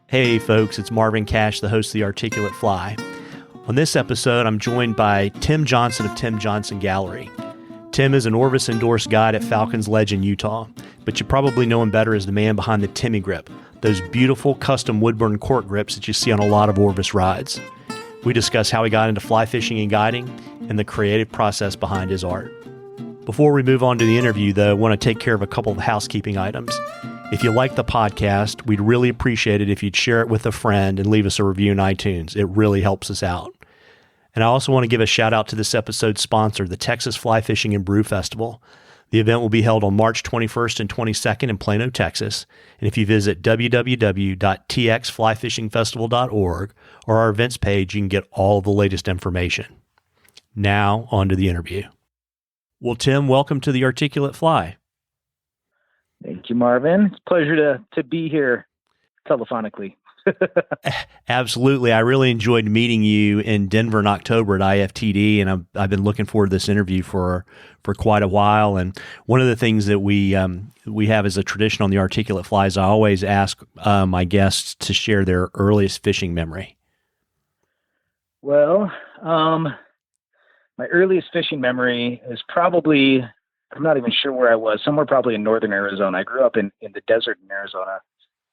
Hey folks, it's Marvin Cash, the host of The Articulate Fly. On this episode, I'm joined by Tim Johnson of Tim Johnson Gallery. Tim is an Orvis endorsed guide at Falcons Ledge in Utah, but you probably know him better as the man behind the Timmy Grip, those beautiful custom woodburn cork grips that you see on a lot of Orvis rides. We discuss how he got into fly fishing and guiding and the creative process behind his art. Before we move on to the interview, though, I want to take care of a couple of housekeeping items. If you like the podcast, we'd really appreciate it if you'd share it with a friend and leave us a review in iTunes. It really helps us out. And I also want to give a shout out to this episode's sponsor, the Texas Fly Fishing and Brew Festival. The event will be held on March 21st and 22nd in Plano, Texas. And if you visit www.txflyfishingfestival.org or our events page, you can get all the latest information. Now, on to the interview. Well, Tim, welcome to The Articulate Fly. Thank you, Marvin. It's a pleasure to be here telephonically. Absolutely. I really enjoyed meeting you in Denver in October at IFTD, and I've been looking forward to this interview for quite a while. And one of the things that we have as a tradition on The Articulate Fly is I always ask my guests to share their earliest fishing memory. Well, my earliest fishing memory is probably, I'm not even sure where I was, somewhere probably in northern Arizona. I grew up in the desert in Arizona,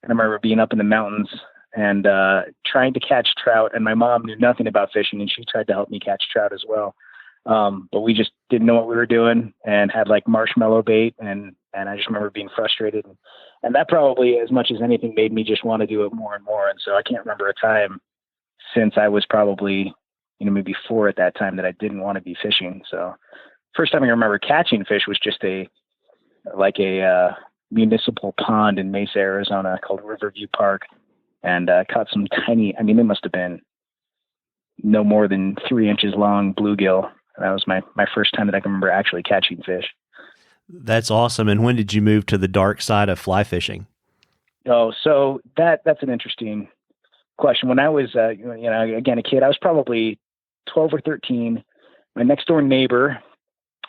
and I remember being up in the mountains and trying to catch trout, and my mom knew nothing about fishing, and she tried to help me catch trout as well. But we just didn't know what we were doing and had like marshmallow bait, and I just remember being frustrated. And that probably, as much as anything, made me just want to do it more and more. And so I can't remember a time since I was probably, maybe 4 at that time that I didn't want to be fishing. So first time I remember catching fish was just a municipal pond in Mesa, Arizona called Riverview Park, and caught some tiny, they must have been no more than 3 inches long bluegill. And that was my first time that I can remember actually catching fish. That's awesome. And when did you move to the dark side of fly fishing? Oh, so that's an interesting question. When I was, again, a kid, I was probably 12 or 13. My next door neighbor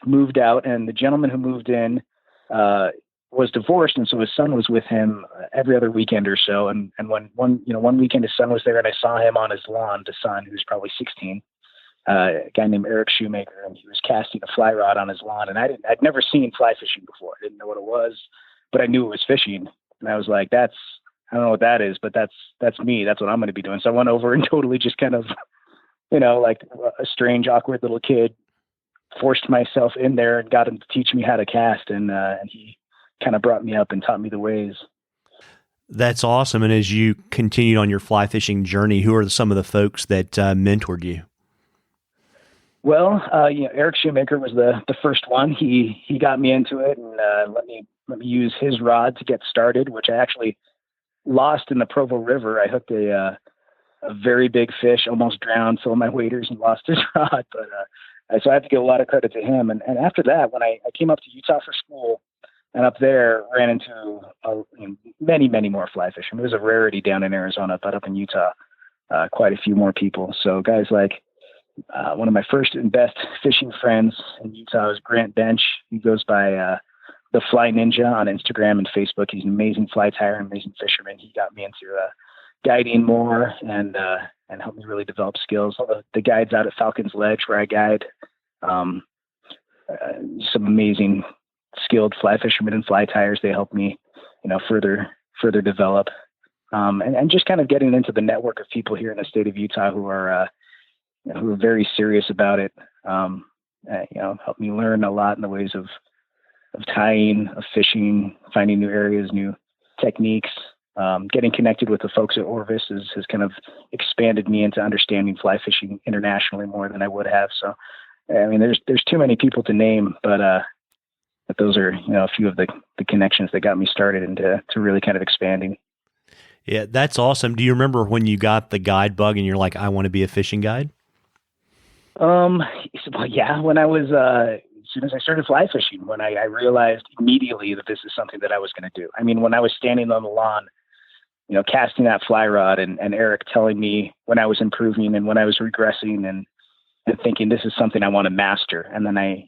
moved out, and the gentleman who moved in was divorced, and so his son was with him every other weekend or so. And when one weekend his son was there, and I saw him on his lawn, the son, who's probably 16, a guy named Eric Shoemaker, and he was casting a fly rod on his lawn. And I'd never seen fly fishing before. I didn't know what it was, but I knew it was fishing. And I was like, I don't know what that is, but that's me. That's what I'm going to be doing. So I went over and totally just kind of, like a strange, awkward little kid, forced myself in there and got him to teach me how to cast. And he kind of brought me up and taught me the ways. That's awesome. And as you continued on your fly fishing journey, who are some of the folks that mentored you? Well, Eric Shoemaker was the first one. He got me into it and let me use his rod to get started, which I actually lost in the Provo River. I hooked a very big fish, almost drowned, filled my waders and lost his rod. But so I have to give a lot of credit to him. And after that, when I came up to Utah for school, and up there ran into many, many more fly fishing. It was a rarity down in Arizona, but up in Utah, quite a few more people. So guys like one of my first and best fishing friends in Utah is Grant Bench. He goes by the Fly Ninja on Instagram and Facebook. He's an amazing fly tyer, an amazing fisherman. He got me into guiding more and helped me really develop skills. All the guides out at Falcons Ledge where I guide, some amazing skilled fly fishermen and fly tyers. They help me, further develop, and just kind of getting into the network of people here in the state of Utah who are very serious about it. Help me learn a lot in the ways of tying, of fishing, finding new areas, new techniques. Getting connected with the folks at Orvis has kind of expanded me into understanding fly fishing internationally more than I would have. So, there's too many people to name, but those are, a few of the connections that got me started into really kind of expanding. Yeah, that's awesome. Do you remember when you got the guide bug and you're like, I want to be a fishing guide? Well, yeah, when I was, as soon as I started fly fishing, when I realized immediately that this is something that I was going to do. When I was standing on the lawn, casting that fly rod and Eric telling me when I was improving and when I was regressing and thinking this is something I want to master. And then I,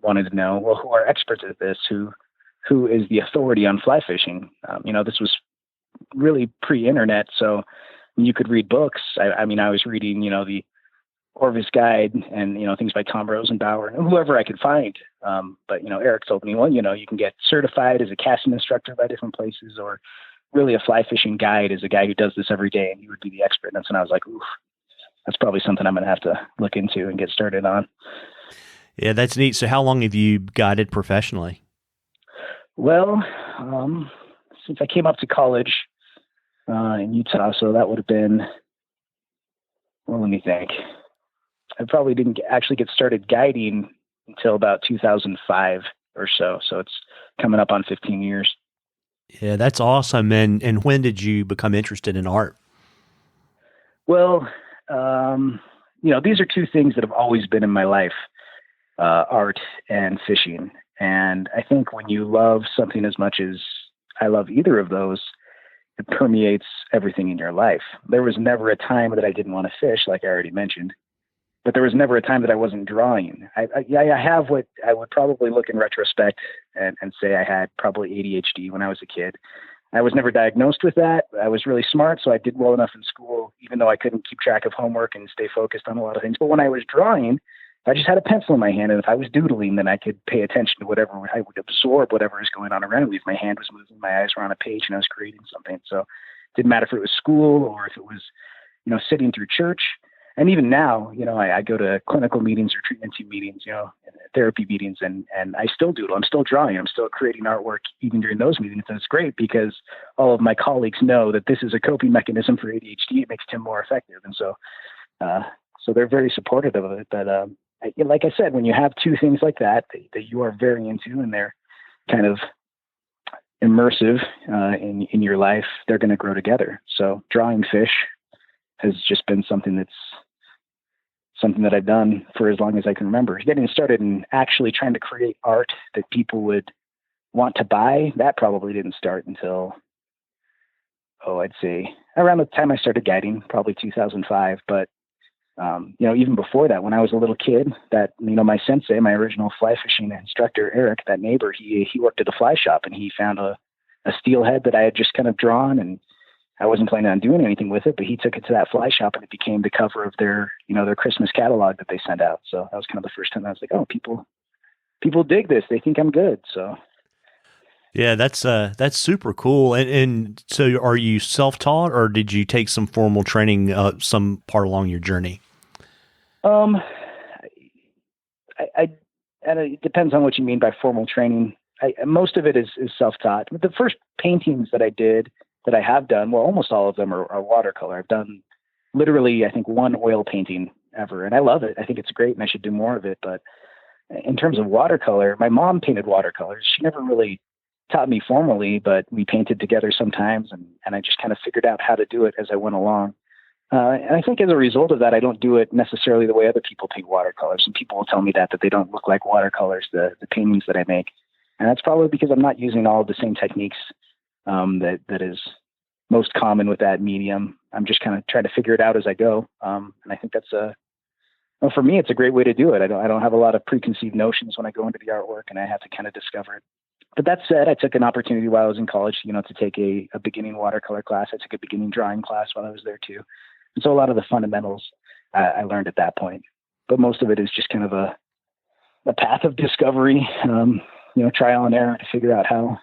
wanted to know, well, who are experts at this? Who is the authority on fly fishing? This was really pre-internet. So you could read books. I mean, I was reading, the Orvis guide and, things by Tom Rosenbauer and whoever I could find. But, Eric told me, well, you can get certified as a casting instructor by different places, or really a fly fishing guide is a guy who does this every day and he would be the expert. And that's when I was like, oof, that's probably something I'm going to have to look into and get started on. Yeah, that's neat. So how long have you guided professionally? Well, since I came up to college in Utah, so that would have been, well, let me think. I probably didn't actually get started guiding until about 2005 or so. So it's coming up on 15 years. Yeah, that's awesome. And when did you become interested in art? Well, these are two things that have always been in my life, art and fishing. And I think when you love something as much as I love either of those, it permeates everything in your life. There was never a time that I didn't want to fish, like I already mentioned, but there was never a time that I wasn't drawing. I have what I would probably look in retrospect and say I had probably ADHD when I was a kid. I was never diagnosed with that. I was really smart, so I did well enough in school, even though I couldn't keep track of homework and stay focused on a lot of things. But when I was drawing, I just had a pencil in my hand, and if I was doodling, then I could pay attention to whatever. I would absorb whatever is going on around me. If my hand was moving, my eyes were on a page, and I was creating something. So it didn't matter if it was school or if it was, sitting through church. And even now, I go to clinical meetings or treatment team meetings, therapy meetings, and I still doodle. I'm still drawing. I'm still creating artwork even during those meetings. And it's great because all of my colleagues know that this is a coping mechanism for ADHD. It makes Tim more effective. And so they're very supportive of it. But like I said, when you have two things like that you are very into and they're kind of immersive in your life, they're going to grow together. So drawing fish has just been something that I've done for as long as I can remember. Getting started and actually trying to create art that people would want to buy, that probably didn't start until, I'd say around the time I started guiding, probably 2005. But, even before that, when I was a little kid, that, my sensei, my original fly fishing instructor, Eric, that neighbor, he worked at a fly shop and he found a steelhead that I had just kind of drawn, and I wasn't planning on doing anything with it, but he took it to that fly shop and it became the cover of their Christmas catalog that they sent out. So that was kind of the first time I was like, oh, people dig this. They think I'm good. So. Yeah, that's super cool. And so are you self-taught or did you take some formal training, some part along your journey? And it depends on what you mean by formal training. Most of it is self-taught. But the first paintings that I did, that I have done, well, almost all of them are watercolor. I've done literally, I think, one oil painting ever, and I love it. I think it's great, and I should do more of it. But in terms of watercolor, my mom painted watercolors. She never really taught me formally, but we painted together sometimes, and I just kind of figured out how to do it as I went along. And I think as a result of that, I don't do it necessarily the way other people paint watercolors. And people will tell me that they don't look like watercolors, the paintings that I make. And that's probably because I'm not using all of the same techniques that is most common with that medium. I'm just kind of trying to figure it out as I go. And I think that's for me, it's a great way to do it. I don't have a lot of preconceived notions when I go into the artwork, and I have to kind of discover it. But that said, I took an opportunity while I was in college, to take a beginning watercolor class. I took a beginning drawing class while I was there too. And so a lot of the fundamentals I learned at that point, but most of it is just kind of a path of discovery, trial and error to figure out how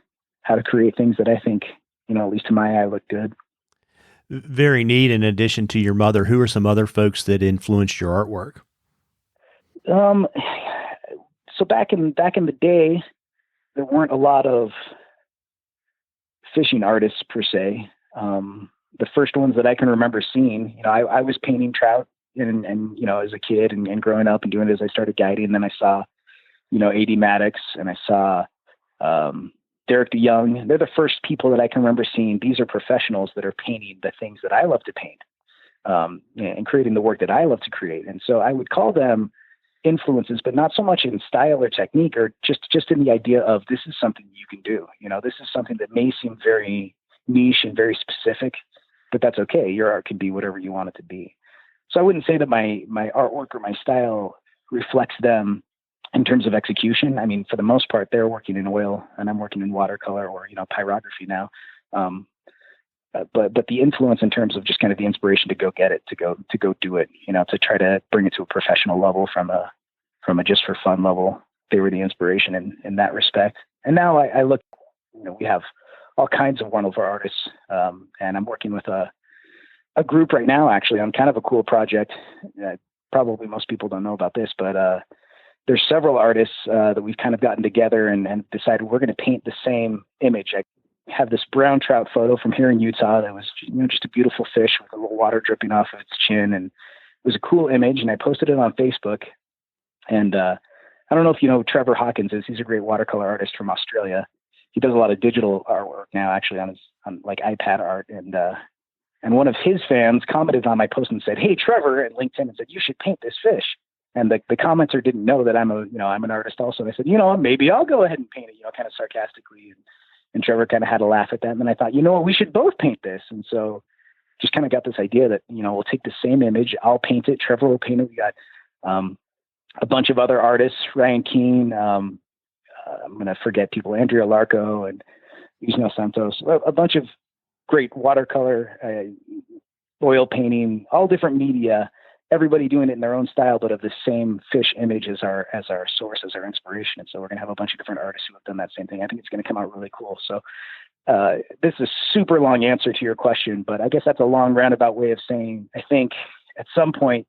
to create things that I think, at least to my eye, look good. Very neat. In addition to your mother, who are some other folks that influenced your artwork? So back in the day, there weren't a lot of fishing artists per se. The first ones that I can remember seeing, I was painting trout and as a kid and growing up and doing it as I started guiding. And then I saw, A.D. Maddox, and I saw, Derek DeYoung. They're the first people that I can remember seeing. These are professionals that are painting the things that I love to paint, and creating the work that I love to create. And so I would call them influences, but not so much in style or technique, or just in the idea of this is something you can do. This is something that may seem very niche and very specific, but that's okay. Your art can be whatever you want it to be. So I wouldn't say that my artwork or my style reflects them in terms of execution. I mean, for the most part, they're working in oil and I'm working in watercolor or, pyrography now. but the influence in terms of just kind of the inspiration to go get it, to go do it, to try to bring it to a professional level from a just for fun level. They were the inspiration in that respect. And now I look, we have all kinds of wonderful artists. And I'm working with a group right now, actually, on kind of a cool project. Probably most people don't know about this, but there's several artists that we've kind of gotten together and decided we're going to paint the same image. I have this brown trout photo from here in Utah that was just a beautiful fish with a little water dripping off of its chin, and it was a cool image, and I posted it on Facebook. And I don't know if you know who Trevor Hawkins is. He's a great watercolor artist from Australia. He does a lot of digital artwork now, actually, on like iPad art. And one of his fans commented on my post and said, "Hey, Trevor," and linked him and said, "You should paint this fish." And the commenter didn't know that I'm an artist also. And I said, maybe I'll go ahead and paint it, kind of sarcastically. And Trevor kind of had a laugh at that. And then I thought, we should both paint this. And so just kind of got this idea that, we'll take the same image. I'll paint it. Trevor will paint it. We got a bunch of other artists, Ryan Keene. I'm going to forget people, Andrea Larco and Ismael Santos, a bunch of great watercolor, oil painting, all different media, everybody doing it in their own style, but of the same fish image as our source, as our inspiration. And so we're going to have a bunch of different artists who have done that same thing. I think it's going to come out really cool. So this is a super long answer to your question, but I guess that's a long roundabout way of saying, I think at some point,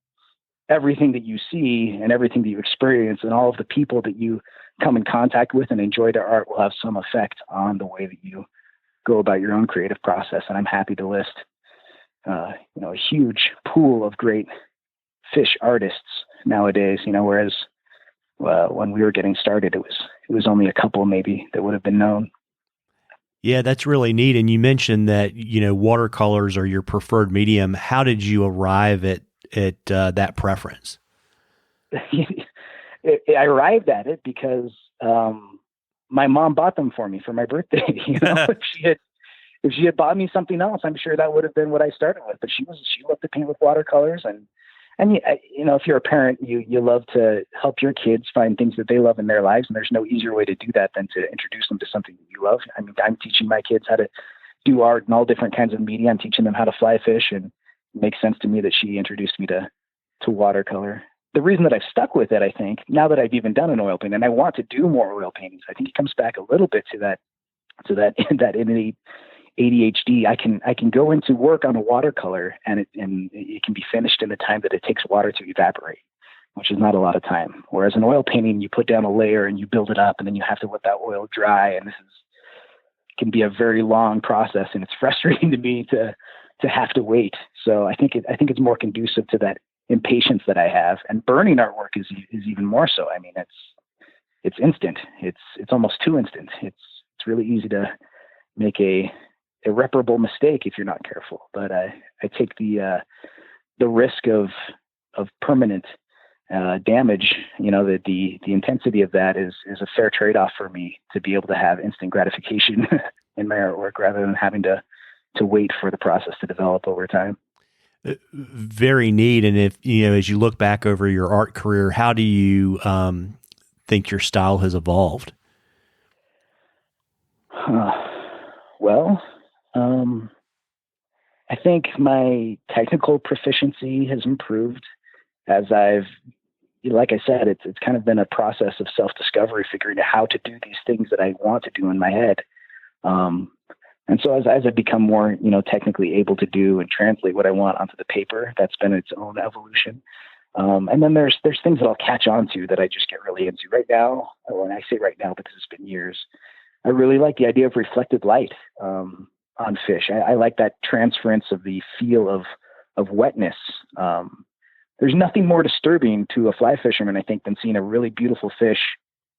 everything that you see and everything that you experience and all of the people that you come in contact with and enjoy their art will have some effect on the way that you go about your own creative process. And I'm happy to list, a huge pool of great fish artists nowadays, whereas when we were getting started, it was only a couple maybe that would have been known. Yeah, that's really neat. And you mentioned that, watercolors are your preferred medium. How did you arrive at that preference? I arrived at it because my mom bought them for me for my birthday. If she had bought me something else, I'm sure that would have been what I started with. But she loved to paint with watercolors, and if you're a parent, you love to help your kids find things that they love in their lives, and there's no easier way to do that than to introduce them to something that you love. I mean, I'm teaching my kids how to do art and all different kinds of media. I'm teaching them how to fly fish, and it makes sense to me that she introduced me to watercolor. The reason that I've stuck with it, I think, now that I've even done an oil painting, and I want to do more oil paintings, I think it comes back a little bit to that innate ADHD. I can go into work on a watercolor and it can be finished in the time that it takes water to evaporate, which is not a lot of time. Whereas an oil painting, you put down a layer and you build it up, and then you have to let that oil dry, and can be a very long process, and it's frustrating to me to have to wait. So I think it's more conducive to that impatience that I have, and burning artwork is even more so. I mean, it's instant. It's almost too instant. It's really easy to make a irreparable mistake if you're not careful. But I take the risk of permanent damage. The intensity of that is a fair trade-off for me to be able to have instant gratification in my artwork rather than having to wait for the process to develop over time. Very neat. And if, as you look back over your art career, how do you think your style has evolved? Well, I think my technical proficiency has improved as like I said, it's kind of been a process of self-discovery, figuring out how to do these things that I want to do in my head. And so as I become more, technically able to do and translate what I want onto the paper, that's been its own evolution. And then there's things that I'll catch on to that I just get really into right now. When I say right now, because it's been years, I really like the idea of reflected light on fish. I like that transference of the feel of wetness. There's nothing more disturbing to a fly fisherman, I think, than seeing a really beautiful fish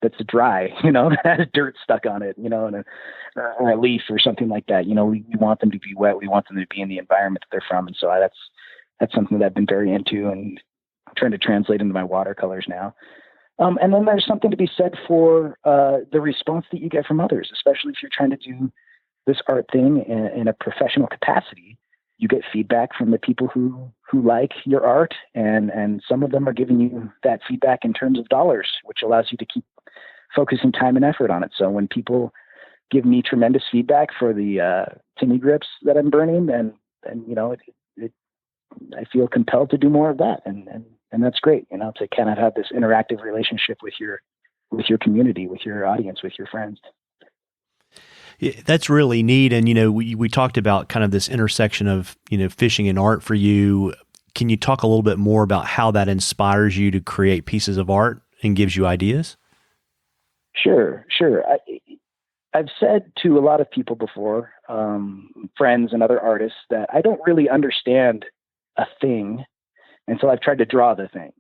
that's dry, that has dirt stuck on it, or a leaf or something like that. We want them to be wet. We want them to be in the environment that they're from. And so that's something that I've been very into and trying to translate into my watercolors now. And then there's something to be said for the response that you get from others, especially if you're trying to do this art thing in a professional capacity. You get feedback from the people who like your art, and some of them are giving you that feedback in terms of dollars, which allows you to keep focusing time and effort on it. So when people give me tremendous feedback for the Timmy grips that I'm burning, and I feel compelled to do more of that, and that's great, to kind of have this interactive relationship with your community, with your audience, with your friends. Yeah, that's really neat. And, we talked about kind of this intersection of, fishing and art for you. Can you talk a little bit more about how that inspires you to create pieces of art and gives you ideas? Sure. I've said to a lot of people before, friends and other artists, that I don't really understand a thing until I've tried to draw the thing.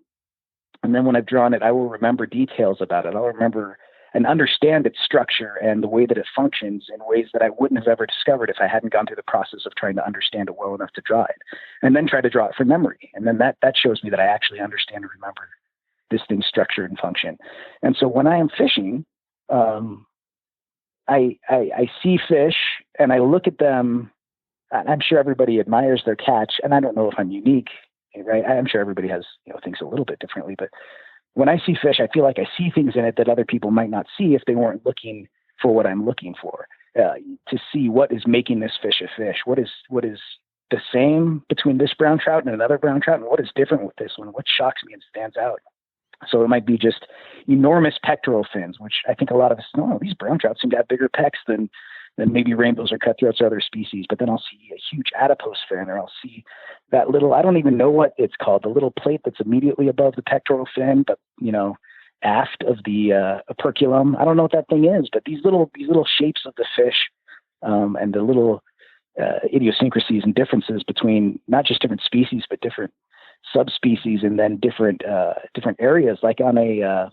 And then when I've drawn it, I will remember details about it. I'll remember and understand its structure and the way that it functions in ways that I wouldn't have ever discovered if I hadn't gone through the process of trying to understand it well enough to draw it, and then try to draw it from memory. And then that shows me that I actually understand and remember this thing's structure and function. And so when I am fishing, I see fish and I look at them. I'm sure everybody admires their catch, and I don't know if I'm unique, right? I'm sure everybody has, things a little bit differently, but when I see fish, I feel like I see things in it that other people might not see if they weren't looking for what I'm looking for, to see what is making this fish a fish. What is the same between this brown trout and another brown trout, and what is different with this one? What shocks me and stands out? So it might be just enormous pectoral fins, which I think a lot of us know. These brown trout seem to have bigger pecs than maybe rainbows or cutthroats or other species. But then I'll see a huge adipose fin, or I'll see that little, I don't even know what it's called, the little plate that's immediately above the pectoral fin, but aft of the operculum. I don't know what that thing is, but these little shapes of the fish, and the little idiosyncrasies and differences between not just different species, but different subspecies, and then different areas, like on a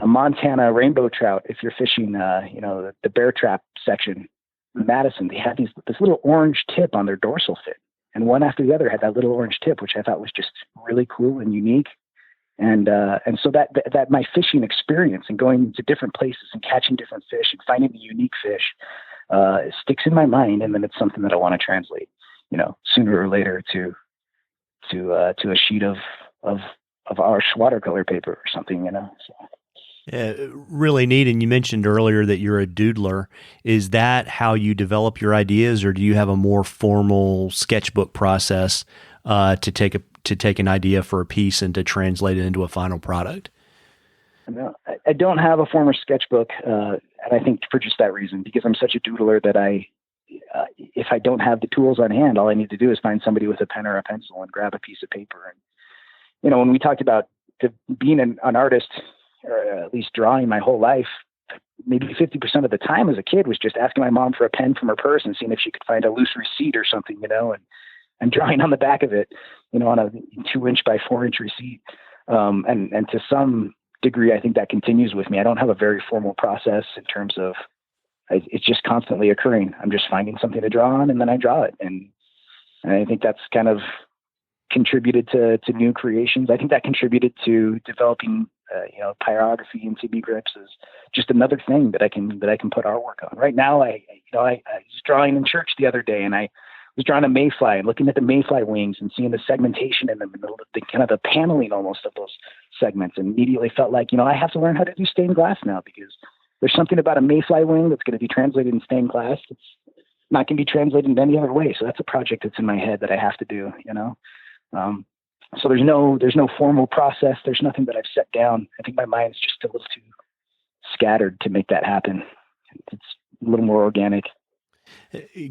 Montana rainbow trout, if you're fishing, the bear trap section in Madison, they had this little orange tip on their dorsal fin, and one after the other had that little orange tip, which I thought was just really cool and unique. And so that my fishing experience and going to different places and catching different fish and finding the unique fish sticks in my mind, and then it's something that I want to translate, sooner or later to a sheet of our watercolor paper or something, So. Yeah, really neat. And you mentioned earlier that you're a doodler. Is that how you develop your ideas, or do you have a more formal sketchbook process to take an idea for a piece and to translate it into a final product? No, I don't have a formal sketchbook, and I think for just that reason, because I'm such a doodler that if I don't have the tools on hand, all I need to do is find somebody with a pen or a pencil and grab a piece of paper. And when we talked about being an artist, or at least drawing my whole life, maybe 50% of the time as a kid was just asking my mom for a pen from her purse and seeing if she could find a loose receipt or something, and drawing on the back of it, on a 2-inch by 4-inch receipt. And to some degree, I think that continues with me. I don't have a very formal process in terms of, it's just constantly occurring. I'm just finding something to draw on, and then I draw it. And I think that's kind of contributed to new creations. I think that contributed to developing, pyrography and CB grips is just another thing that I can put artwork on. Right now, I was drawing in church the other day, and I was drawing a mayfly and looking at the mayfly wings and seeing the segmentation in them and the kind of the paneling almost of those segments, and immediately felt like, I have to learn how to do stained glass now, because there's something about a mayfly wing that's going to be translated in stained glass. It's not going to be translated in any other way. So that's a project that's in my head that I have to do, So there's no formal process. There's nothing that I've set down. I think my mind's just a little too scattered to make that happen. It's a little more organic.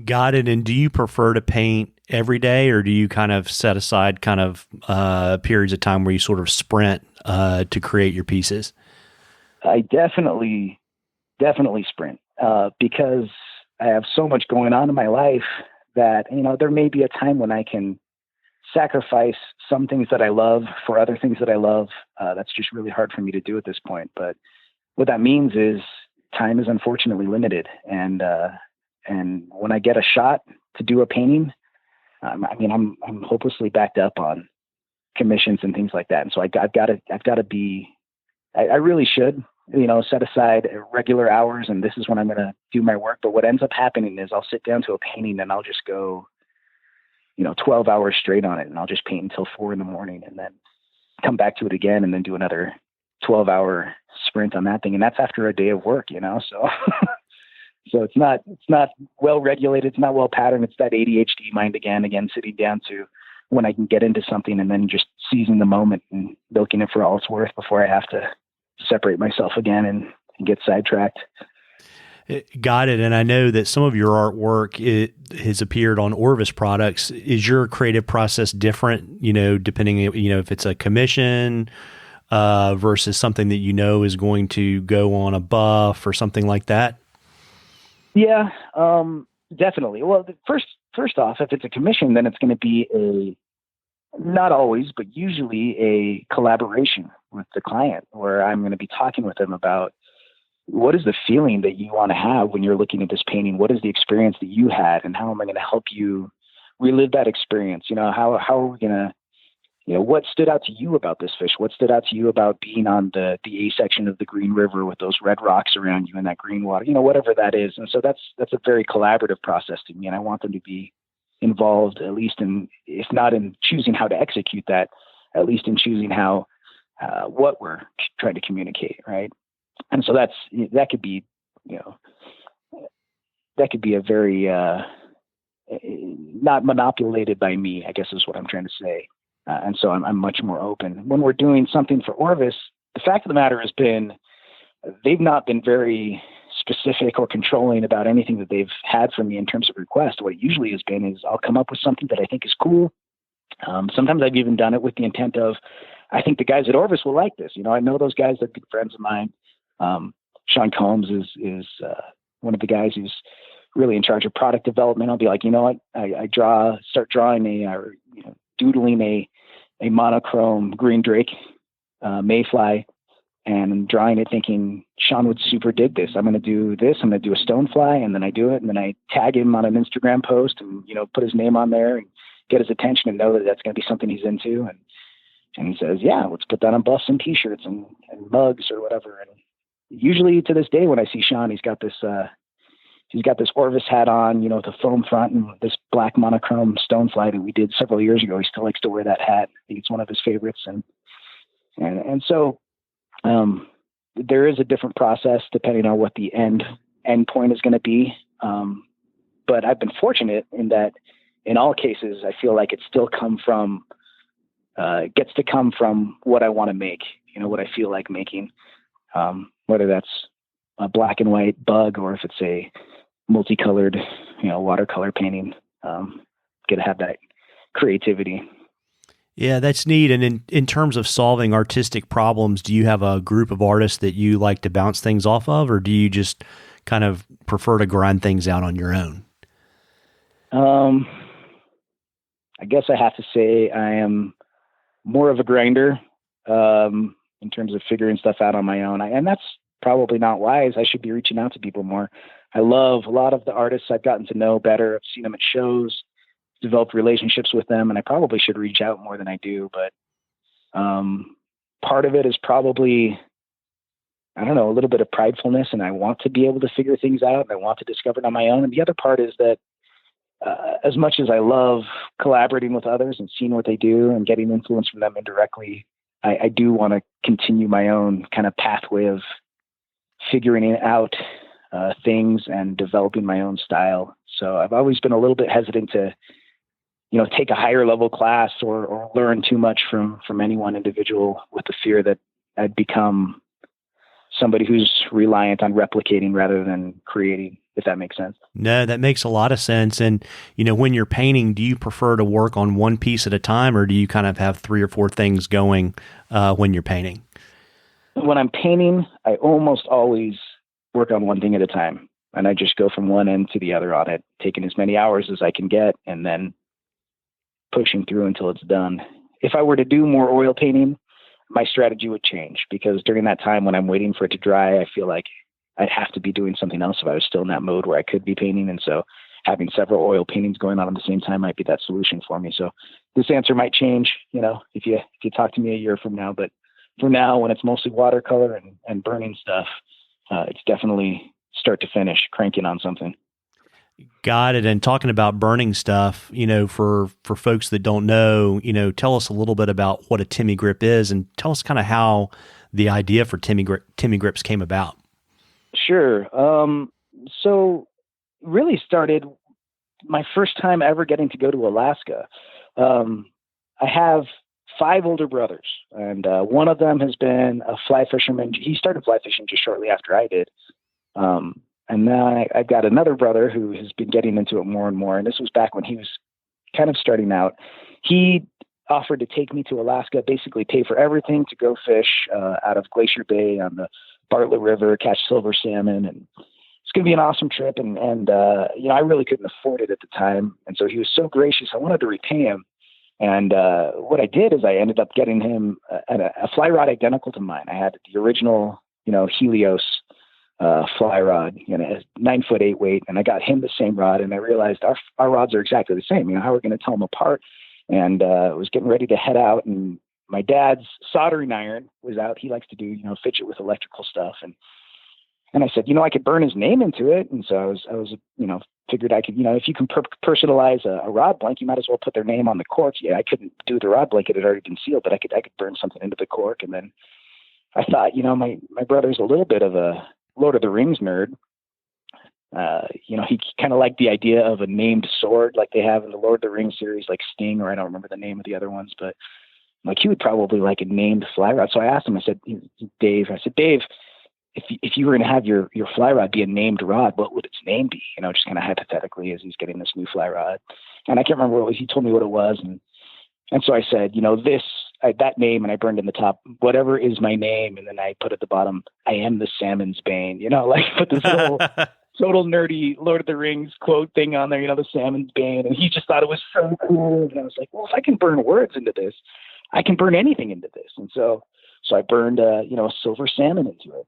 Got it. And do you prefer to paint every day, or do you kind of set aside periods of time where you sort of sprint to create your pieces? I definitely sprint because I have so much going on in my life that, there may be a time when I can sacrifice some things that I love for other things that I love. That's just really hard for me to do at this point. But what that means is time is unfortunately limited. And when I get a shot to do a painting, I'm hopelessly backed up on commissions and things like that. And so I've got to be, I really should, set aside regular hours, and this is when I'm going to do my work. But what ends up happening is I'll sit down to a painting and I'll just go, 12 hours straight on it, and I'll just paint until 4 a.m, and then come back to it again, and then do another 12-hour sprint on that thing. And that's after a day of work, so, so it's not well regulated. It's not well patterned. It's that ADHD mind again, sitting down to when I can get into something and then just seizing the moment and milking it for all it's worth before I have to separate myself again and get sidetracked. Got it. And I know that some of your artwork has appeared on Orvis products. Is your creative process different, depending, if it's a commission versus something that is going to go on a buff or something like that? Yeah, definitely. Well, first off, if it's a commission, then it's going to be not always, but usually a collaboration with the client, where I'm going to be talking with them about what is the feeling that you want to have when you're looking at this painting? What is the experience that you had, and how am I going to help you relive that experience? How are we going to, what stood out to you about this fish? What stood out to you about being on the A section of the Green River with those red rocks around you and that green water, whatever that is. And so that's a very collaborative process to me. And I want them to be involved, at least in, if not in choosing how to execute that, at least in choosing what we're trying to communicate. Right. And so that could be, that could be a very, not manipulated by me, I guess is what I'm trying to say. And so I'm much more open. When we're doing something for Orvis, the fact of the matter has been, they've not been very specific or controlling about anything that they've had from me in terms of request. What it usually has been is I'll come up with something that I think is cool. Sometimes I've even done it with the intent of, I think the guys at Orvis will like this. I know those guys, they're good friends of mine. Sean Combs is one of the guys who's really in charge of product development. I'll be like, I start drawing doodling a monochrome green drake, mayfly, and drawing it thinking Sean would super dig this. I'm going to do this. I'm going to do a stonefly. And then I do it. And then I tag him on an Instagram post and, put his name on there and get his attention and know that that's going to be something he's into. And he says, yeah, let's put that on buffs and t-shirts and mugs or whatever. And usually to this day, when I see Sean, he's got this Orvis hat on, with a foam front and this black monochrome stonefly that we did several years ago. He still likes to wear that hat. I think it's one of his favorites. And so there is a different process depending on what the end point is going to be. But I've been fortunate in that in all cases, I feel like it's still gets to come from what I want to make, what I feel like making, whether that's a black and white bug or if it's a multicolored, watercolor painting. Get to have that creativity. Yeah, that's neat. And in terms of solving artistic problems, do you have a group of artists that you like to bounce things off of, or do you just kind of prefer to grind things out on your own? I guess I have to say I am more of a grinder in terms of figuring stuff out on my own. And that's probably not wise. I should be reaching out to people more. I love a lot of the artists I've gotten to know better. I've seen them at shows, developed relationships with them, and I probably should reach out more than I do. But part of it is probably, I don't know, a little bit of pridefulness, and I want to be able to figure things out, and I want to discover it on my own. And the other part is that as much as I love collaborating with others and seeing what they do and getting influence from them indirectly, I do want to continue my own kind of pathway of figuring out things and developing my own style. So I've always been a little bit hesitant to, take a higher level class or learn too much from any one individual, with the fear that I'd become somebody who's reliant on replicating rather than creating, if that makes sense. No, that makes a lot of sense. And, when you're painting, do you prefer to work on one piece at a time, or do you kind of have 3 or 4 things going when you're painting? When I'm painting, I almost always work on one thing at a time. And I just go from one end to the other on it, taking as many hours as I can get and then pushing through until it's done. If I were to do more oil painting, my strategy would change, because during that time when I'm waiting for it to dry, I feel like I'd have to be doing something else if I was still in that mode where I could be painting. And so having several oil paintings going on at the same time might be that solution for me. So this answer might change, if you talk to me a year from now, but for now, when it's mostly watercolor and burning stuff, it's definitely start to finish cranking on something. Got it. And talking about burning stuff, for folks that don't know, tell us a little bit about what a Timmy grip is, and tell us kind of how the idea for Timmy Grips came about. Sure. So really started my first time ever getting to go to Alaska. I have 5 older brothers, and one of them has been a fly fisherman. He started fly fishing just shortly after I did. And now I've got another brother who has been getting into it more and more. And this was back when he was kind of starting out. He offered to take me to Alaska, basically pay for everything to go fish out of Glacier Bay on the Bartlett River, catch silver salmon. And it's going to be an awesome trip. And I really couldn't afford it at the time. And so he was so gracious. I wanted to repay him. And what I did is I ended up getting him a fly rod identical to mine. I had the original, Helios fly rod, 9-foot 8 weight, and I got him the same rod. And I realized our rods are exactly the same. How are we going to tell them apart? And I was getting ready to head out, and my dad's soldering iron was out. He likes to do, fidget with electrical stuff, and I said, I could burn his name into it. And so I was, figured I could, if you can personalize a rod blank, you might as well put their name on the cork. Yeah, I couldn't do the rod blank; it had already been sealed, but I could burn something into the cork. And then I thought, my brother's a little bit of a Lord of the Rings nerd. He kind of liked the idea of a named sword like they have in the Lord of the Rings series, like Sting, or I don't remember the name of the other ones, but like he would probably like a named fly rod. So I asked him, I said, Dave, if you were going to have your fly rod be a named rod, what would its name be? Just kind of hypothetically as he's getting this new fly rod. And I can't remember what it was. He told me what it was. And so I said, that name, and I burned in the top, whatever is my name. And then I put at the bottom, I am the salmon's bane, put this total nerdy Lord of the Rings quote thing on there, the salmon's bane. And he just thought it was so cool. And I was like, well, if I can burn words into this, I can burn anything into this. And so I burned, a silver salmon into it.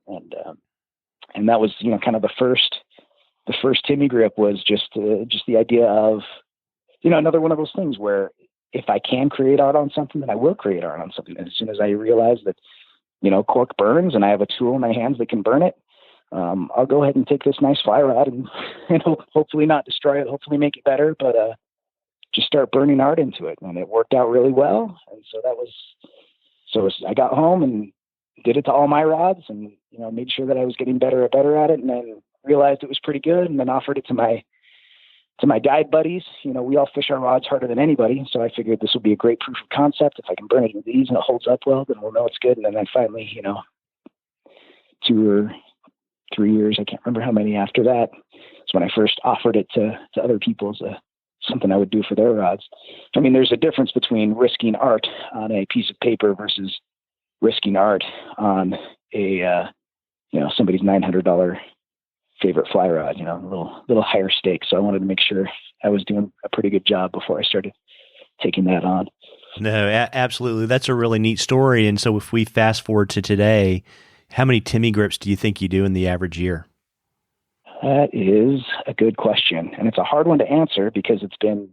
And that was, kind of the first Timmy grip was just the idea of, another one of those things where if I can create art on something, then I will create art on something. And as soon as I realize that, cork burns and I have a tool in my hands that can burn it, I'll go ahead and take this nice fly rod and hopefully not destroy it, hopefully make it better, but just start burning art into it. And it worked out really well. And so I got home and did it to all my rods and, made sure that I was getting better and better at it, and then realized it was pretty good, and then offered it to my guide buddies. We all fish our rods harder than anybody. So I figured this will be a great proof of concept. If I can burn it with these and it holds up well, then we'll know it's good. And then finally, 2 or 3 years, I can't remember how many after that, is when I first offered it to other people as something I would do for their rods. I mean, there's a difference between risking art on a piece of paper versus risking art on a, somebody's $900 favorite fly rod, a little higher stake. So I wanted to make sure I was doing a pretty good job before I started taking that on. No, absolutely. That's a really neat story. And so if we fast forward to today, how many Timmy grips do you think you do in the average year? That is a good question. And it's a hard one to answer because it's been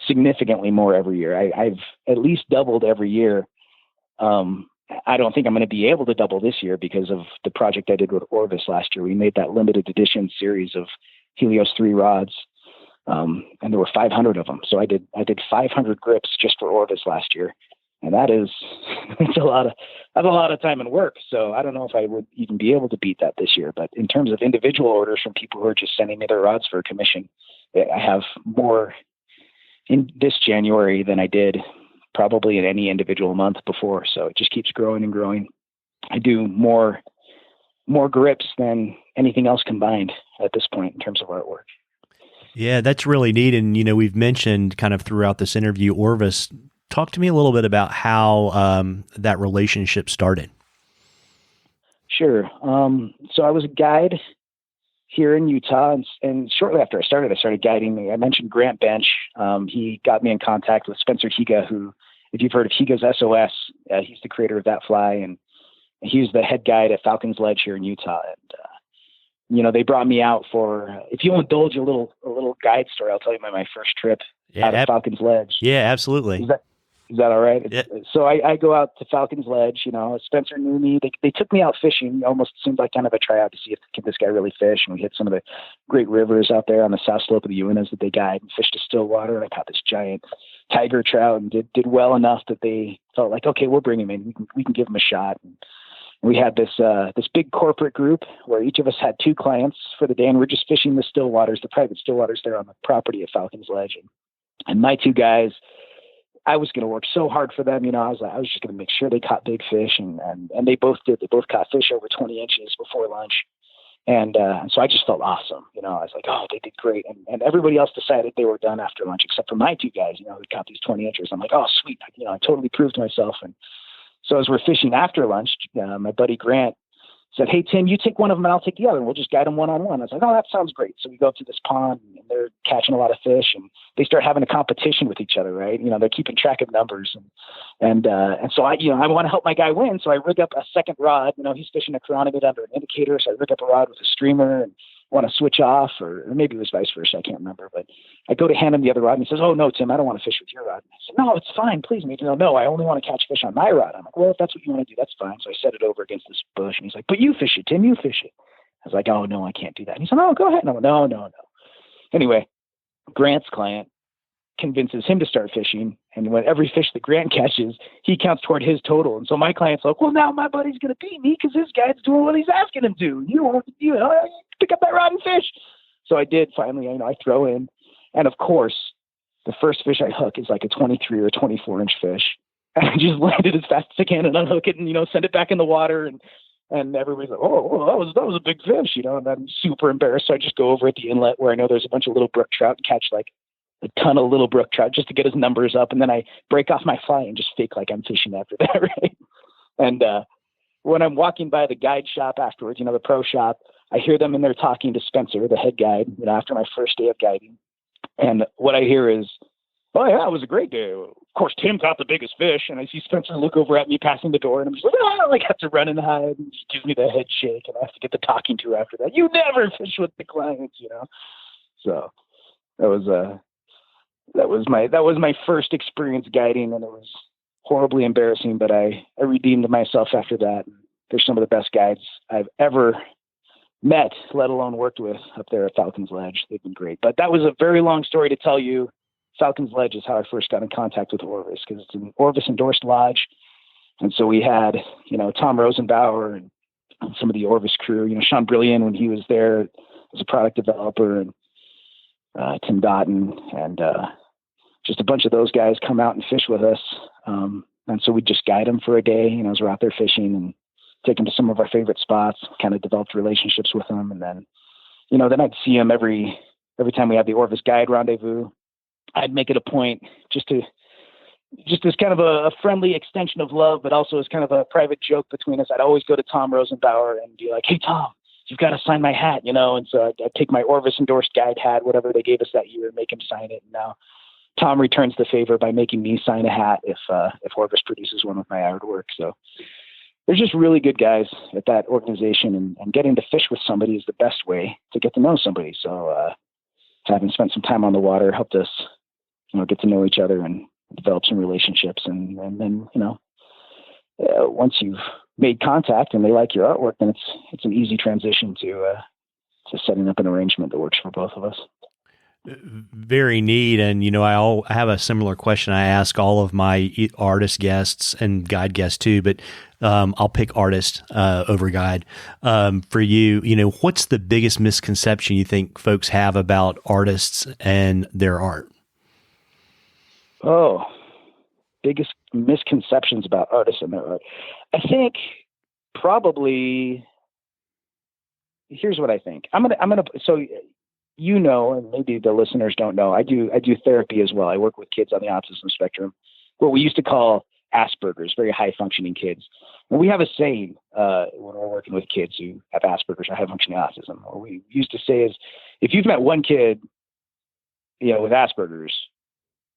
significantly more every year. I've at least doubled every year. I don't think I'm going to be able to double this year because of the project I did with Orvis last year. We made that limited edition series of Helios 3 rods, and there were 500 of them. So I did 500 grips just for Orvis last year, and it's a lot of time and work. So I don't know if I would even be able to beat that this year. But in terms of individual orders from people who are just sending me their rods for a commission, I have more in this January than I did probably in any individual month before. So it just keeps growing and growing. I do more grips than anything else combined at this point in terms of artwork. Yeah, that's really neat. And, we've mentioned kind of throughout this interview, Orvis. Talk to me a little bit about how that relationship started. Sure. So I was a guide here in Utah, and shortly after I started guiding. I mentioned Grant Bench. He got me in contact with Spencer Higa, who, if you've heard of Higa's SOS, he's the creator of that fly, and he's the head guide at Falcons Ledge here in Utah. And they brought me out for. If you'll indulge a little guide story, I'll tell you about my first trip out of Falcons Ledge. Yeah, absolutely. Is that all right? Yeah. So I go out to Falcons Ledge. Spencer knew me. They took me out fishing. It almost seemed like kind of a tryout to see if this guy really fish. And we hit some of the great rivers out there on the south slope of the Uintas that they guide and fished a still water. And I caught this giant tiger trout and did well enough that they felt like, okay, we'll bring him in. We can give him a shot. And we had this big corporate group where each of us had 2 clients for the day, and we're just fishing the still waters, the private still waters there on the property at Falcons Ledge. And my 2 guys, I was going to work so hard for them. I was just going to make sure they caught big fish, and they both did. They both caught fish over 20 inches before lunch. And so I just felt awesome. I was like, oh, they did great. And everybody else decided they were done after lunch, except for my 2 guys, who caught these 20 inches. I'm like, oh, sweet. I totally proved to myself. And so as we're fishing after lunch, my buddy Grant said, hey, Tim, you take one of them and I'll take the other, and we'll just guide them one-on-one. I was like, oh, that sounds great. So we go up to this pond, and they're catching a lot of fish, and they start having a competition with each other, right? They're keeping track of numbers. And so I want to help my guy win. So I rig up a second rod. He's fishing a chironomid under an indicator. So I rig up a rod with a streamer and want to switch off, or maybe it was vice versa. I can't remember, but I go to hand him the other rod, and he says, oh no, Tim, I don't want to fish with your rod. And I said, no, it's fine. Please. And he goes, no, I only want to catch fish on my rod. I'm like, well, if that's what you want to do, that's fine. So I set it over against this bush, and he's like, but you fish it, Tim, you fish it. I was like, oh no, I can't do that. And he said, no, go ahead. And I went, no. Anyway, Grant's client convinces him to start fishing, and when every fish that Grant catches, he counts toward his total. And so my client's like, well, now my buddy's going to beat me because this guy's doing what he's asking him to. Pick up that rod and fish. So I did finally. I throw in, and of course, the first fish I hook is like a 23 or 24 inch fish. And I just land it as fast as I can and unhook it, and send it back in the water, and everybody's like, oh, that was a big fish, and I'm super embarrassed. So I just go over at the inlet where I know there's a bunch of little brook trout and catch like a ton of little brook trout just to get his numbers up, and then I break off my fly and just fake like I'm fishing after that, right? And when I'm walking by the guide shop afterwards, the pro shop, I hear them in there talking to Spencer, the head guide, after my first day of guiding. And what I hear is, oh yeah, it was a great day. Of course, Tim caught the biggest fish. And I see Spencer look over at me passing the door, and I'm just like, I have to run and hide. And she gives me the head shake, and I have to get the talking to after that. You never fish with the clients, So that was my first experience guiding, and it was horribly embarrassing, but I redeemed myself after that. They're some of the best guides I've ever met, let alone worked with, up there at Falcons Ledge. They've been great. But that was a very long story to tell you. Falcons Ledge is how I first got in contact with Orvis, because it's an Orvis endorsed lodge. And so we had, Tom Rosenbauer and some of the Orvis crew, Sean Brillian when he was there as a product developer, and Tim Dotton, and just a bunch of those guys come out and fish with us. And so we just guide them for a day, as we're out there fishing, and take them to some of our favorite spots, kind of developed relationships with them. And then, then I'd see them every time we had the Orvis Guide Rendezvous. I'd make it a point just as kind of a friendly extension of love, but also as kind of a private joke between us. I'd always go to Tom Rosenbauer and be like, hey, Tom, you've got to sign my hat, And so I'd take my Orvis endorsed guide hat, whatever they gave us that year, and make him sign it. And now Tom returns the favor by making me sign a hat if Orvis produces one with my artwork. So they're just really good guys at that organization, and getting to fish with somebody is the best way to get to know somebody. So having spent some time on the water helped us, get to know each other and develop some relationships. And then, once you've made contact and they like your artwork, then it's an easy transition to setting up an arrangement that works for both of us. Very neat. And, I have a similar question I ask all of my artist guests and guide guests too, but I'll pick artist over guide. For you, what's the biggest misconception you think folks have about artists and their art? Oh, biggest misconceptions about artists and their art. I think probably, here's what I think. So and maybe the listeners don't know, I do therapy as well. I work with kids on the autism spectrum, what we used to call Asperger's, very high functioning kids. And we have a saying when we're working with kids who have Asperger's or high functioning autism. What we used to say is, if you've met one kid, with Asperger's,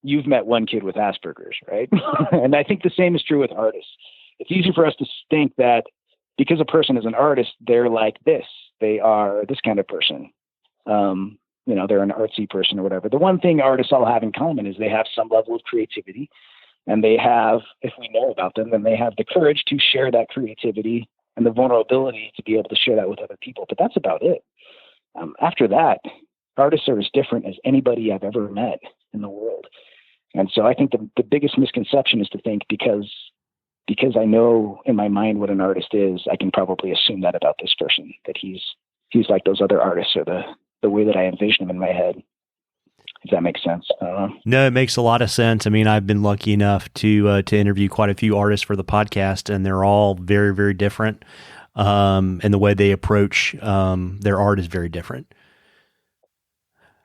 you've met one kid with Asperger's, right? And I think the same is true with artists. It's easy for us to think that because a person is an artist, they're like this. They are this kind of person. They're an artsy person or whatever. The one thing artists all have in common is they have some level of creativity, and they have, if we know about them, then they have the courage to share that creativity and the vulnerability to be able to share that with other people. But that's about it. After that, artists are as different as anybody I've ever met in the world. And so I think the biggest misconception is to think because I know in my mind what an artist is, I can probably assume that about this person, that he's like those other artists, or the way that I envision him in my head. If that makes sense. I don't know. No, it makes a lot of sense. I mean, I've been lucky enough to interview quite a few artists for the podcast, and they're all very, very different. And the way they approach their art is very different.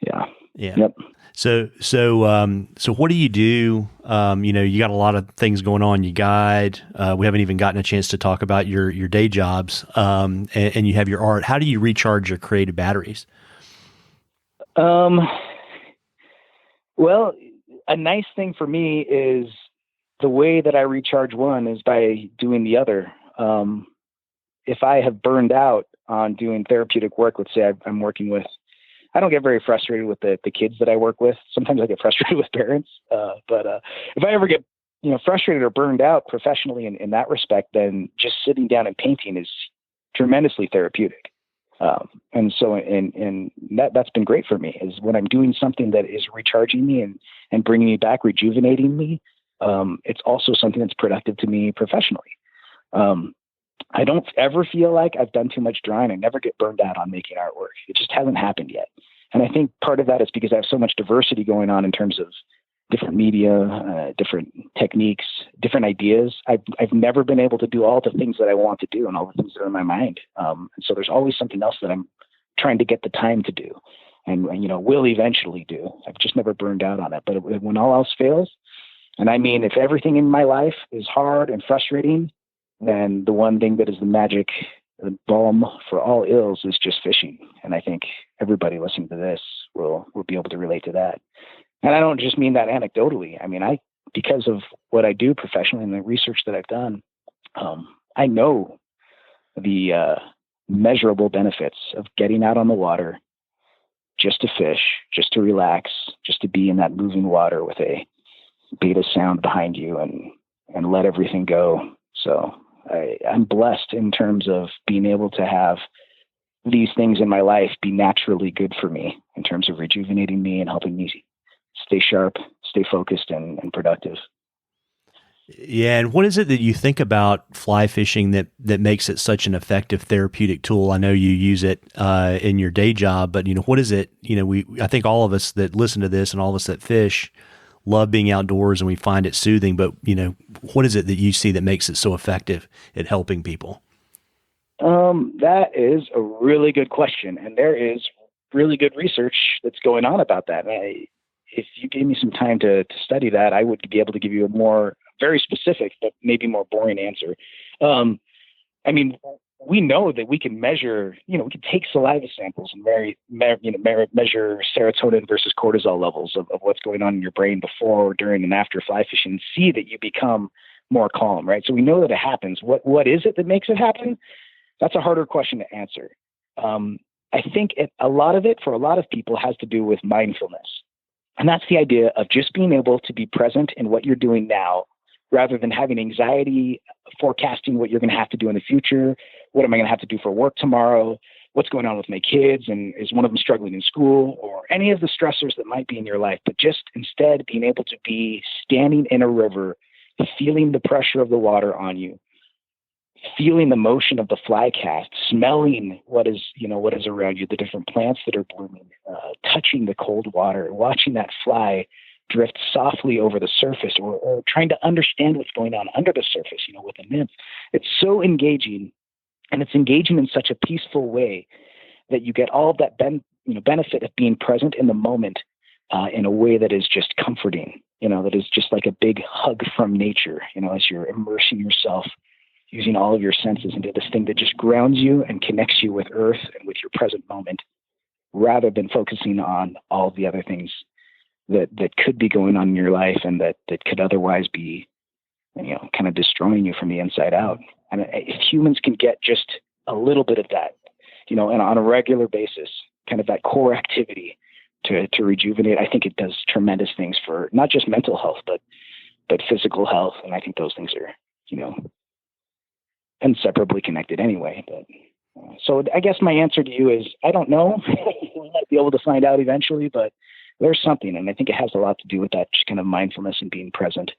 Yeah. Yeah. Yep. So what do you do? You got a lot of things going on. You guide. We haven't even gotten a chance to talk about your day jobs. And you have your art. How do you recharge your creative batteries? Well, a nice thing for me is the way that I recharge one is by doing the other. If I have burned out on doing therapeutic work, let's say I'm working with, I don't get very frustrated with the kids that I work with. Sometimes I get frustrated with parents. But if I ever get, frustrated or burned out professionally in that respect, then just sitting down and painting is tremendously therapeutic. And so, and that's been great for me, is when I'm doing something that is recharging me and bringing me back, rejuvenating me. It's also something that's productive to me professionally. I don't ever feel like I've done too much drawing. I never get burned out on making artwork. It just hasn't happened yet. And I think part of that is because I have so much diversity going on in terms of different media, different techniques, different ideas. I've never been able to do all the things that I want to do and all the things that are in my mind. And so there's always something else that I'm trying to get the time to do and will eventually do. I've just never burned out on it. But when all else fails, and I mean, if everything in my life is hard and frustrating, then the one thing that is the magic, the balm for all ills is just fishing. And I think everybody listening to this will be able to relate to that. And I don't just mean that anecdotally. I mean, because of what I do professionally and the research that I've done, I know the measurable benefits of getting out on the water just to fish, just to relax, just to be in that moving water with a beta sound behind you and let everything go. So I'm blessed in terms of being able to have these things in my life be naturally good for me in terms of rejuvenating me and helping me stay sharp, stay focused and productive. Yeah. And what is it that you think about fly fishing that makes it such an effective therapeutic tool? I know you use it in your day job, but what is it? I think all of us that listen to this and all of us that fish love being outdoors and we find it soothing, but what is it that you see that makes it so effective at helping people? That is a really good question. And there is really good research that's going on about that. If you gave me some time to study that, I would be able to give you a more very specific, but maybe more boring answer. I mean, we know that we can measure, we can take saliva samples and measure serotonin versus cortisol levels of what's going on in your brain before, during, and after fly fishing, and see that you become more calm, right? So we know that it happens. What is it that makes it happen? That's a harder question to answer. I think a lot of it, for a lot of people, has to do with mindfulness. And that's the idea of just being able to be present in what you're doing now, rather than having anxiety forecasting what you're going to have to do in the future. What am I going to have to do for work tomorrow? What's going on with my kids? And is one of them struggling in school, or any of the stressors that might be in your life? But just instead being able to be standing in a river, feeling the pressure of the water on you, feeling the motion of the fly cast, smelling what is around you, the different plants that are blooming, touching the cold water, watching that fly drift softly over the surface, or trying to understand what's going on under the surface, with a nymph. It's so engaging, and it's engaging in such a peaceful way that you get all of that benefit of being present in the moment in a way that is just comforting, that is just like a big hug from nature, as you're immersing yourself, using all of your senses into this thing that just grounds you and connects you with earth and with your present moment, rather than focusing on all the other things that could be going on in your life and that could otherwise be, kind of destroying you from the inside out. And if humans can get just a little bit of that, and on a regular basis, kind of that core activity to rejuvenate, I think it does tremendous things for not just mental health, but physical health. And I think those things are, inseparably connected anyway. But so I guess my answer to you is, I don't know. We might be able to find out eventually, but there's something. And I think it has a lot to do with that just kind of mindfulness and being present.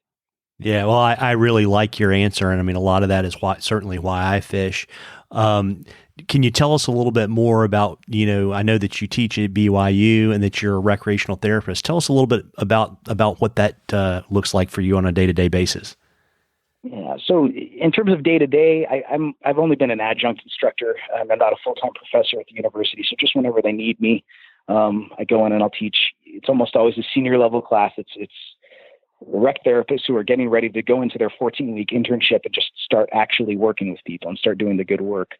Yeah, well, I really like your answer, and I mean, a lot of that is certainly why I fish. Can you tell us a little bit more about, I know that you teach at BYU and that you're a recreational therapist. Tell us a little bit about what that looks like for you on a day-to-day basis. Yeah. So in terms of day-to-day, I've only been an adjunct instructor. I'm not a full-time professor at the university. So just whenever they need me, I go in and I'll teach. It's almost always a senior level class. It's rec therapists who are getting ready to go into their 14-week internship and just start actually working with people and start doing the good work.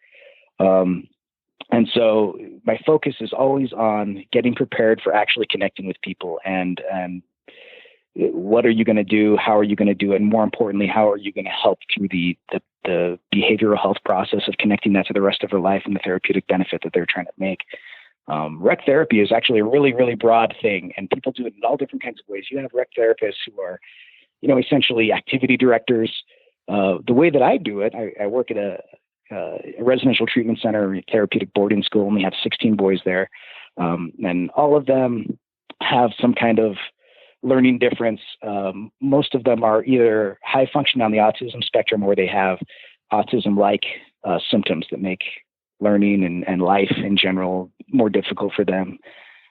And so my focus is always on getting prepared for actually connecting with people and what are you going to do? How are you going to do it? And more importantly, how are you going to help through the behavioral health process of connecting that to the rest of their life and the therapeutic benefit that they're trying to make? Rec therapy is actually a really, really broad thing, and people do it in all different kinds of ways. You have rec therapists who are, essentially activity directors. The way that I do it, I work at a residential treatment center, therapeutic boarding school, and we have 16 boys there. And all of them have some kind of learning difference. Most of them are either high functioning on the autism spectrum, or they have autism-like symptoms that make learning and life in general more difficult for them.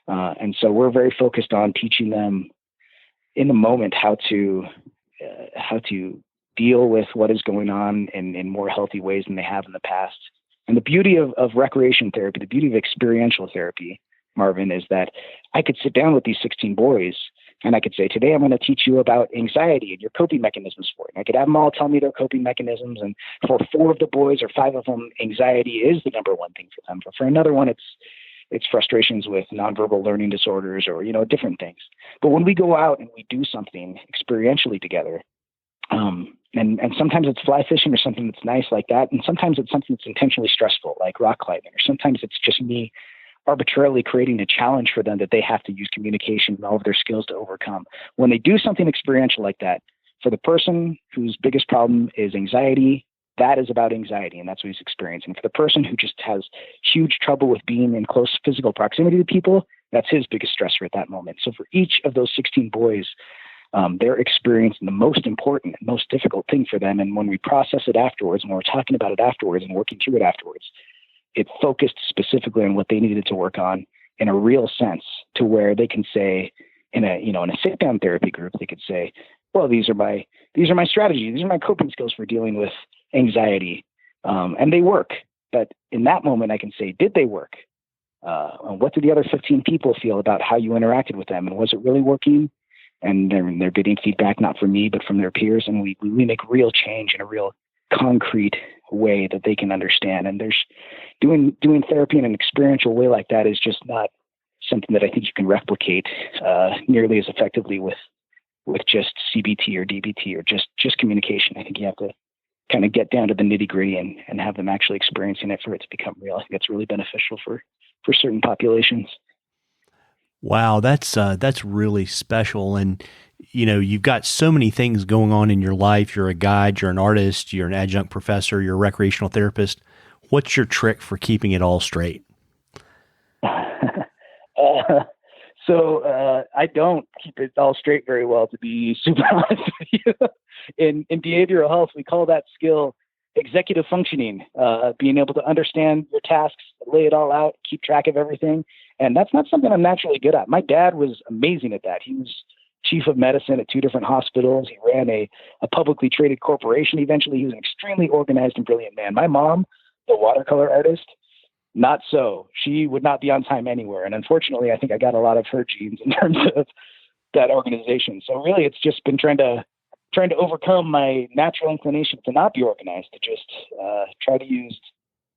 And so we're very focused on teaching them in the moment how to deal with what is going on in more healthy ways than they have in the past. And the beauty of recreation therapy, the beauty of experiential therapy, Marvin, is that I could sit down with these 16 boys and I could say, today I'm going to teach you about anxiety and your coping mechanisms for it. And I could have them all tell me their coping mechanisms. And for 4 of the boys or 5 of them, anxiety is the number one thing for them. But for another one, it's frustrations with nonverbal learning disorders or, different things. But when we go out and we do something experientially together, and sometimes it's fly fishing or something that's nice like that. And sometimes it's something that's intentionally stressful, like rock climbing, or sometimes it's just me arbitrarily creating a challenge for them that they have to use communication and all of their skills to overcome. When they do something experiential like that, for the person whose biggest problem is anxiety, that is about anxiety, and that's what he's experiencing. For the person who just has huge trouble with being in close physical proximity to people, that's his biggest stressor at that moment. So for each of those 16 boys, they're experiencing the most important and most difficult thing for them. And when we process it afterwards, and when we're talking about it afterwards and working through it afterwards, it focused specifically on what they needed to work on in a real sense, to where they can say in a sit down therapy group, they could say, well, these are my strategies. These are my coping skills for dealing with anxiety. And they work. But in that moment, I can say, did they work? What did the other 15 people feel about how you interacted with them? And was it really working? And they're getting feedback, not from me, but from their peers. And we make real change in a real concrete way that they can understand. And there's doing therapy in an experiential way like that is just not something that I think you can replicate nearly as effectively with just CBT or DBT or just communication. I think you have to kind of get down to the nitty gritty and have them actually experiencing it for it to become real. I think that's really beneficial for certain populations. Wow, that's really special. And, you've got so many things going on in your life. You're a guide, you're an artist, you're an adjunct professor, you're a recreational therapist. What's your trick for keeping it all straight? So I don't keep it all straight very well, to be super honest with you. In behavioral health, we call that skill executive functioning, being able to understand your tasks, lay it all out, keep track of everything. And that's not something I'm naturally good at. My dad was amazing at that. He was chief of medicine at 2 different hospitals. He ran a publicly traded corporation. Eventually, he was an extremely organized and brilliant man. My mom, the watercolor artist, not so. She would not be on time anywhere. And unfortunately, I think I got a lot of her genes in terms of that organization. So really, it's just been trying to overcome my natural inclination to not be organized, to just try to use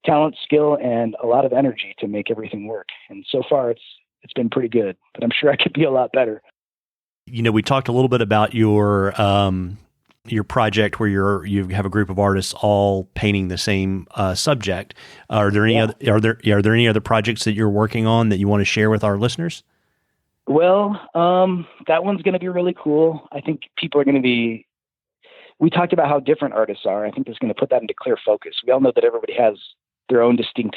talent, skill, and a lot of energy to make everything work. And so far, it's been pretty good, but I'm sure I could be a lot better. We talked a little bit about your project where you have a group of artists all painting the same subject. Are there any other projects that you're working on that you want to share with our listeners? Well, that one's going to be really cool. I think people are going to be. We talked about how different artists are. I think that's going to put that into clear focus. We all know that everybody has their own distinct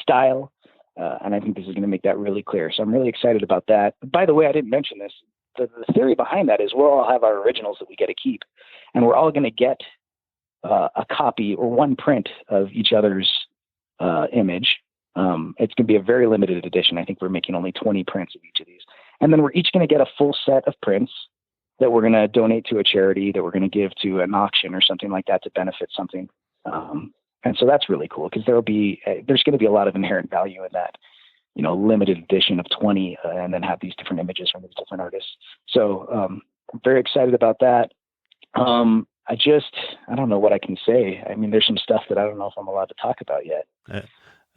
style. And I think this is going to make that really clear. So I'm really excited about that. By the way, I didn't mention this. The theory behind that is we'll all have our originals that we get to keep, and we're all going to get a copy or one print of each other's image. It's going to be a very limited edition. I think we're making only 20 prints of each of these. And then we're each going to get a full set of prints that we're going to donate to a charity, that we're going to give to an auction or something like that to benefit something. And so that's really cool, because there's going to be a lot of inherent value in that, limited edition of 20, and then have these different images from these different artists. So I'm very excited about that. I don't know what I can say. I mean, there's some stuff that I don't know if I'm allowed to talk about yet.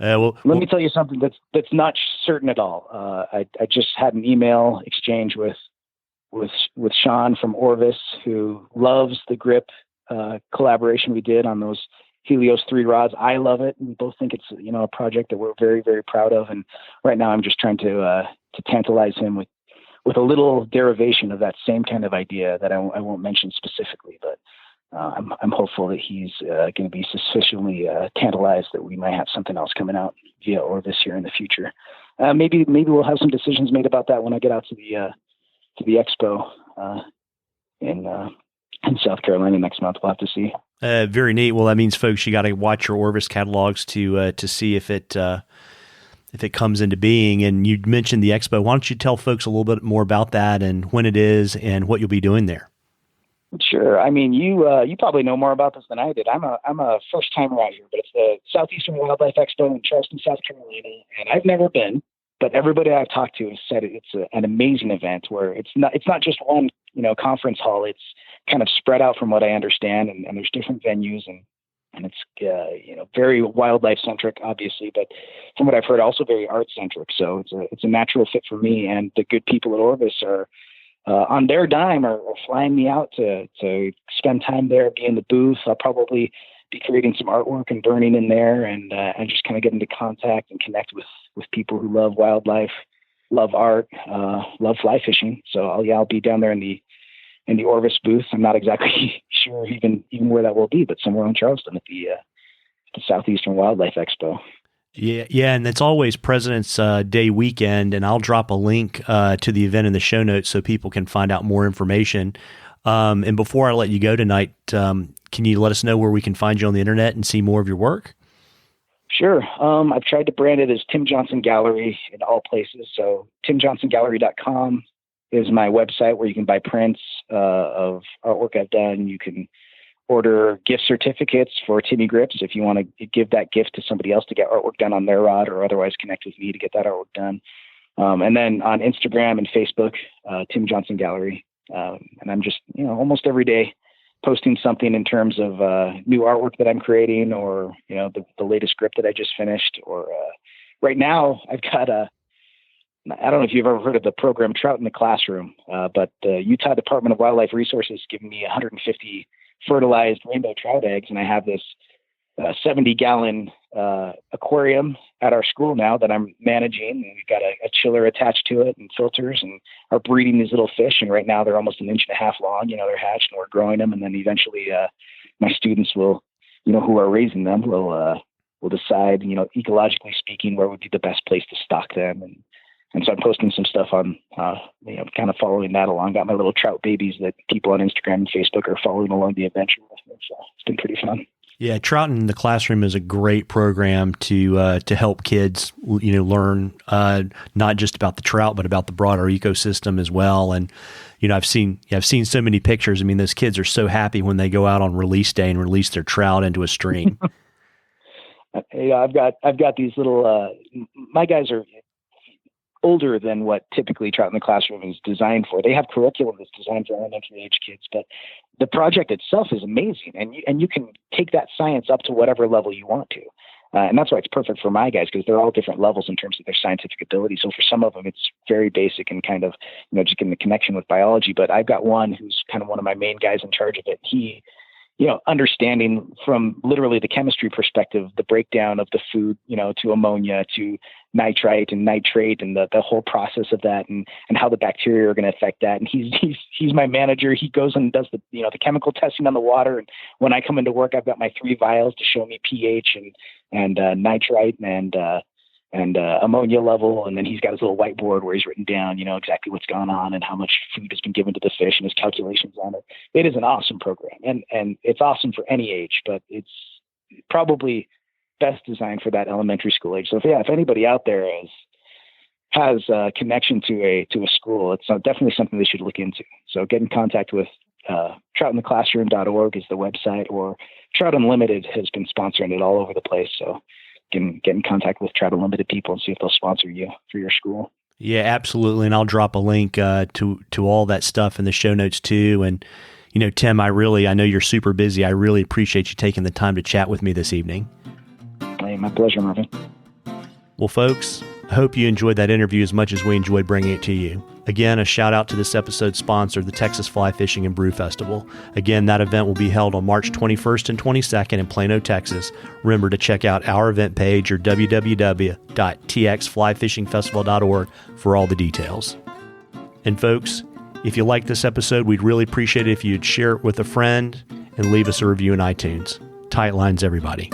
Let me tell you something that's not certain at all. I just had an email exchange with Sean from Orvis, who loves the grip collaboration we did on those Helios 3 rods. I love it. We both think it's a project that we're very, very proud of. And right now I'm just trying to tantalize him with a little derivation of that same kind of idea that I won't mention specifically, but I'm hopeful that he's going to be sufficiently tantalized that we might have something else coming out via Orvis here in the future. Maybe we'll have some decisions made about that when I get out to the expo in South Carolina next month. We'll have to see. Very neat. Well, that means, folks, you got to watch your Orvis catalogs to see if it comes into being. And you mentioned the expo. Why don't you tell folks a little bit more about that and when it is and what you'll be doing there? Sure. I mean, you probably know more about this than I did. I'm a first timer out here, but it's the Southeastern Wildlife Expo in Charleston, South Carolina, and I've never been. But everybody I've talked to has said it's an amazing event where it's not just one conference hall. It's kind of spread out from what I understand, and there's different venues and it's very wildlife centric, obviously, but from what I've heard, also very art centric. So it's a natural fit for me, and the good people at Orvis are on their dime are flying me out to spend time there, be in the booth. I'll probably be creating some artwork and burning in there, and just kind of get into contact and connect with people who love wildlife, love art, love fly fishing. So I'll be down there in the Orvis booth. I'm not exactly sure even where that will be, but somewhere in Charleston at the Southeastern Wildlife Expo. Yeah, and it's always President's Day weekend, and I'll drop a link to the event in the show notes so people can find out more information. And before I let you go tonight, can you let us know where we can find you on the internet and see more of your work? Sure. I've tried to brand it as Tim Johnson Gallery in all places. So timjohnsongallery.com is my website where you can buy prints of artwork I've done. You can order gift certificates for Timmy Grips if you want to give that gift to somebody else to get artwork done on their rod, or otherwise connect with me to get that artwork done. And then on Instagram and Facebook, Tim Johnson Gallery. And I'm just, almost every day posting something in terms of new artwork that I'm creating, or, the latest grip that I just finished. Or right now I've got I don't know if you've ever heard of the program Trout in the Classroom, but the Utah Department of Wildlife Resources giving me 150 fertilized rainbow trout eggs. And I have this 70-gallon aquarium at our school now that I'm managing. And we've got a chiller attached to it and filters, and are breeding these little fish. And right now they're almost 1.5 inches long. They're hatched, and we're growing them. And then eventually my students will, who are raising them will decide, ecologically speaking, where would be the best place to stock them. And so I'm posting some stuff on, kind of following that along. Got my little trout babies that people on Instagram and Facebook are following along the adventure with me. So it's been pretty fun. Yeah, Trout in the Classroom is a great program to help kids, learn not just about the trout, but about the broader ecosystem as well. And I've seen so many pictures. I mean, those kids are so happy when they go out on release day and release their trout into a stream. I've got these little. My guys are older than what typically Trout in the Classroom is designed for. They have curriculum that's designed for elementary age kids, but the project itself is amazing, and you can take that science up to whatever level you want to. And that's why it's perfect for my guys, because they're all different levels in terms of their scientific ability. So for some of them, it's very basic and kind of, just getting the connection with biology. But I've got one who's kind of one of my main guys in charge of it. He, understanding from literally the chemistry perspective, the breakdown of the food, to ammonia, to nitrite and nitrate, and the whole process of that, and how the bacteria are going to affect that. And he's my manager. He goes and does the chemical testing on the water. And when I come into work, I've got my 3 vials to show me pH and nitrite and and ammonia level. And then he's got his little whiteboard where he's written down, exactly what's going on and how much food has been given to the fish and his calculations on it. It is an awesome program, and it's awesome for any age, but it's probably best designed for that elementary school age. So if anybody out there has a connection to a school, it's definitely something they should look into. So get in contact with troutintheclassroom.org is the website, or Trout Unlimited has been sponsoring it all over the place. So you can get in contact with Trout Unlimited people and see if they'll sponsor you for your school. Yeah, absolutely. And I'll drop a link to all that stuff in the show notes too. And, Tim, I know you're super busy. I really appreciate you taking the time to chat with me this evening. Hey, my pleasure, Marvin. Well, folks, I hope you enjoyed that interview as much as we enjoyed bringing it to you. Again, a shout out to this episode's sponsor, the Texas Fly Fishing and Brew Festival. Again, that event will be held on March 21st and 22nd in Plano, Texas. Remember to check out our event page or www.txflyfishingfestival.org for all the details. And folks, if you like this episode, we'd really appreciate it if you'd share it with a friend and leave us a review in iTunes. Tight lines, everybody.